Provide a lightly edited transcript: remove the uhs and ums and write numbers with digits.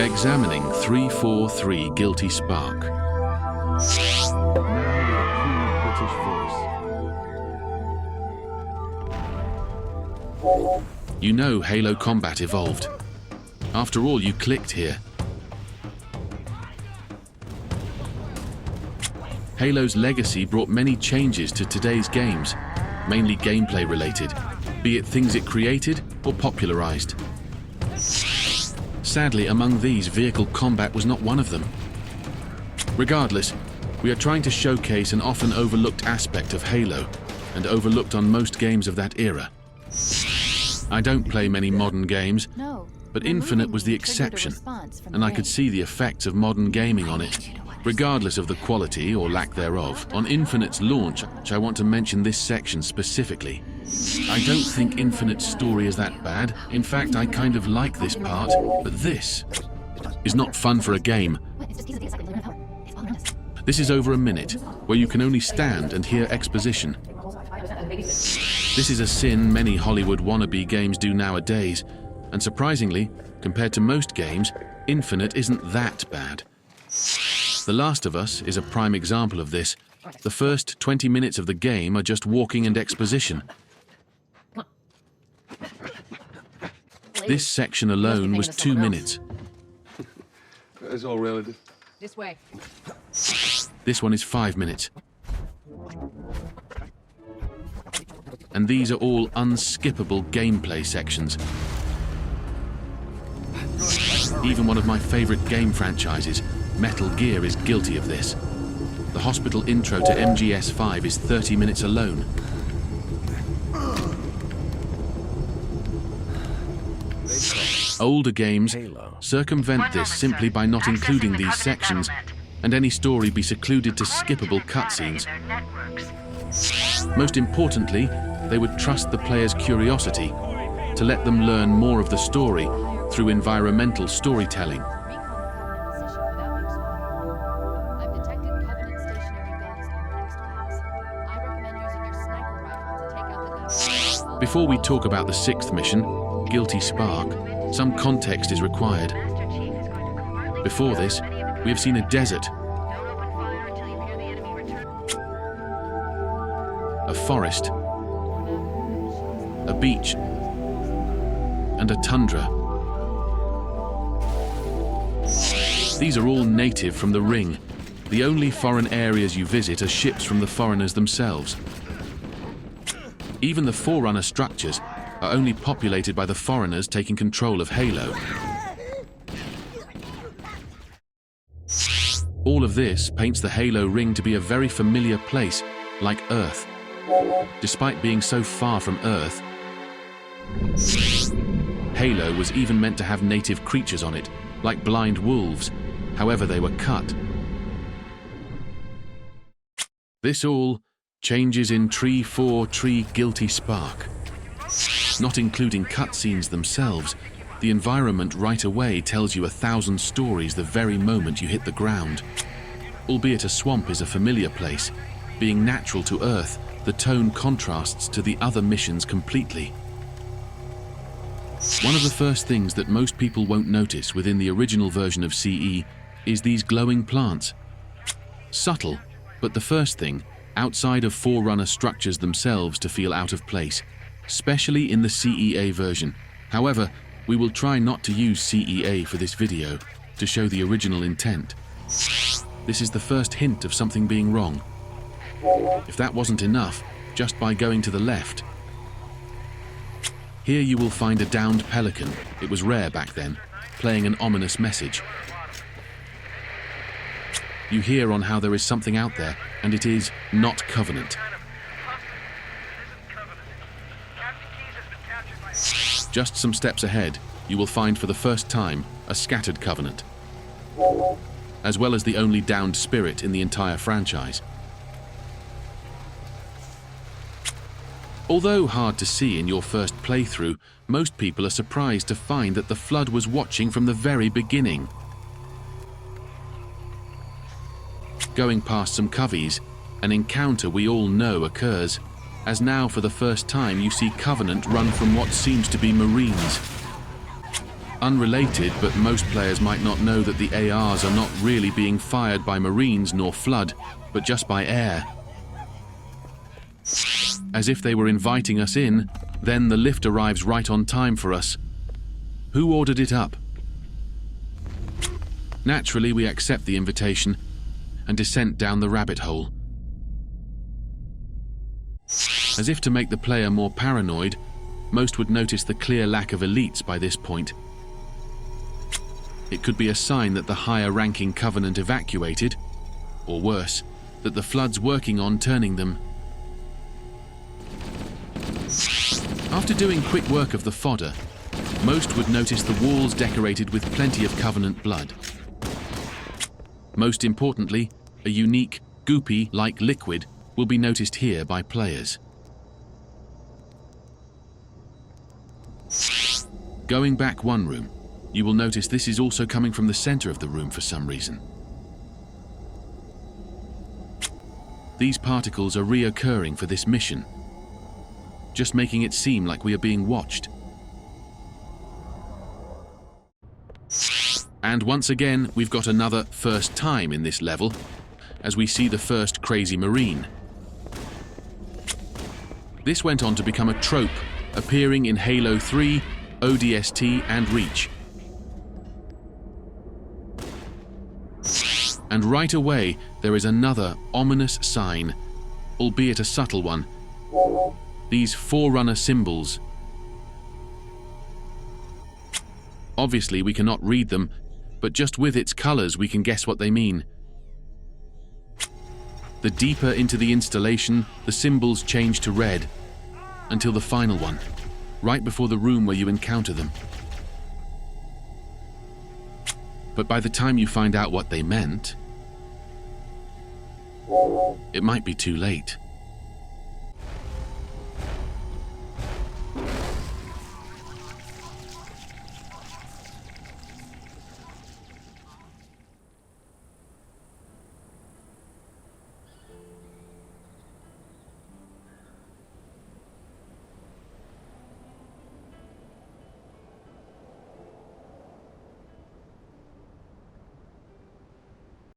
Examining 343 Guilty Spark. Now with a cool British voice. You know Halo combat evolved. After all, you clicked here. Halo's legacy brought many changes to today's games, mainly gameplay related, be it things it created or popularized. Sadly, among these, vehicle combat was not one of them. Regardless, we are trying to showcase an often overlooked aspect of Halo, and overlooked on most games of that era. I don't play many modern games, but Infinite was the exception, and I could see the effects of modern gaming on it, regardless of the quality or lack thereof. On Infinite's launch, I want to mention this section specifically. I don't think Infinite's story is that bad. In fact, I kind of like this part, but this is not fun for a game. This is over a minute, where you can only stand and hear exposition. This is a sin many Hollywood wannabe games do nowadays, and surprisingly, compared to most games, Infinite isn't that bad. The Last of Us is a prime example of this. The first 20 minutes of the game are just walking and exposition. This section alone was 2 minutes. It's all relative. This way. This one is 5 minutes. And these are all unskippable gameplay sections. Even one of my favorite game franchises, Metal Gear, is guilty of this. The hospital intro to MGS5 is 30 minutes alone. Older games circumvent this simply by not including these sections, and any story be secluded to skippable cutscenes. Most importantly, they would trust the player's curiosity to let them learn more of the story through environmental storytelling. Before we talk about the 6th mission, Guilty Spark, some context is required. Before this, we have seen a desert, a forest, a beach, and a tundra. These are all native from the Ring. The only foreign areas you visit are ships from the foreigners themselves. Even the Forerunner structures are only populated by the foreigners taking control of Halo. All of this paints the Halo Ring to be a very familiar place, like Earth. Despite being so far from Earth, Halo was even meant to have native creatures on it, like blind wolves. However, they were cut. This all changes in 343 Guilty Spark. Not including cutscenes themselves, the environment right away tells you 1,000 stories the very moment you hit the ground. Albeit a swamp is a familiar place, being natural to Earth, the tone contrasts to the other missions completely. One of the first things that most people won't notice within the original version of CE is these glowing plants. Subtle, but the first thing, outside of Forerunner structures themselves to feel out of place, especially in the CEA version. However, we will try not to use CEA for this video to show the original intent. This is the first hint of something being wrong. If that wasn't enough, just by going to the left, here you will find a downed pelican, it was rare back then, playing an ominous message. You hear on how there is something out there, and it is not Covenant. Just some steps ahead, you will find for the first time a scattered Covenant, as well as the only downed spirit in the entire franchise. Although hard to see in your first playthrough, most people are surprised to find that the Flood was watching from the very beginning. Going past some coveys, an encounter we all know occurs, as now for the first time you see Covenant run from what seems to be Marines. Unrelated, but most players might not know that the ARs are not really being fired by Marines nor Flood, but just by air. As if they were inviting us in, then the lift arrives right on time for us. Who ordered it up? Naturally, we accept the invitation and descent down the rabbit hole. As if to make the player more paranoid, most would notice the clear lack of elites by this point. It could be a sign that the higher-ranking Covenant evacuated, or worse, that the Flood's working on turning them. After doing quick work of the fodder, most would notice the walls decorated with plenty of Covenant blood. Most importantly, a unique, goopy-like liquid will be noticed here by players. Going back one room, you will notice this is also coming from the center of the room for some reason. These particles are reoccurring for this mission, just making it seem like we are being watched. And once again, we've got another first time in this level, as we see the first crazy Marine. This went on to become a trope, appearing in Halo 3, ODST, and Reach. And right away, there is another ominous sign, albeit a subtle one. These Forerunner symbols. Obviously, we cannot read them, but just with its colors we can guess what they mean. The deeper into the installation, the symbols change to red, until the final one, right before the room where you encounter them. But by the time you find out what they meant, it might be too late.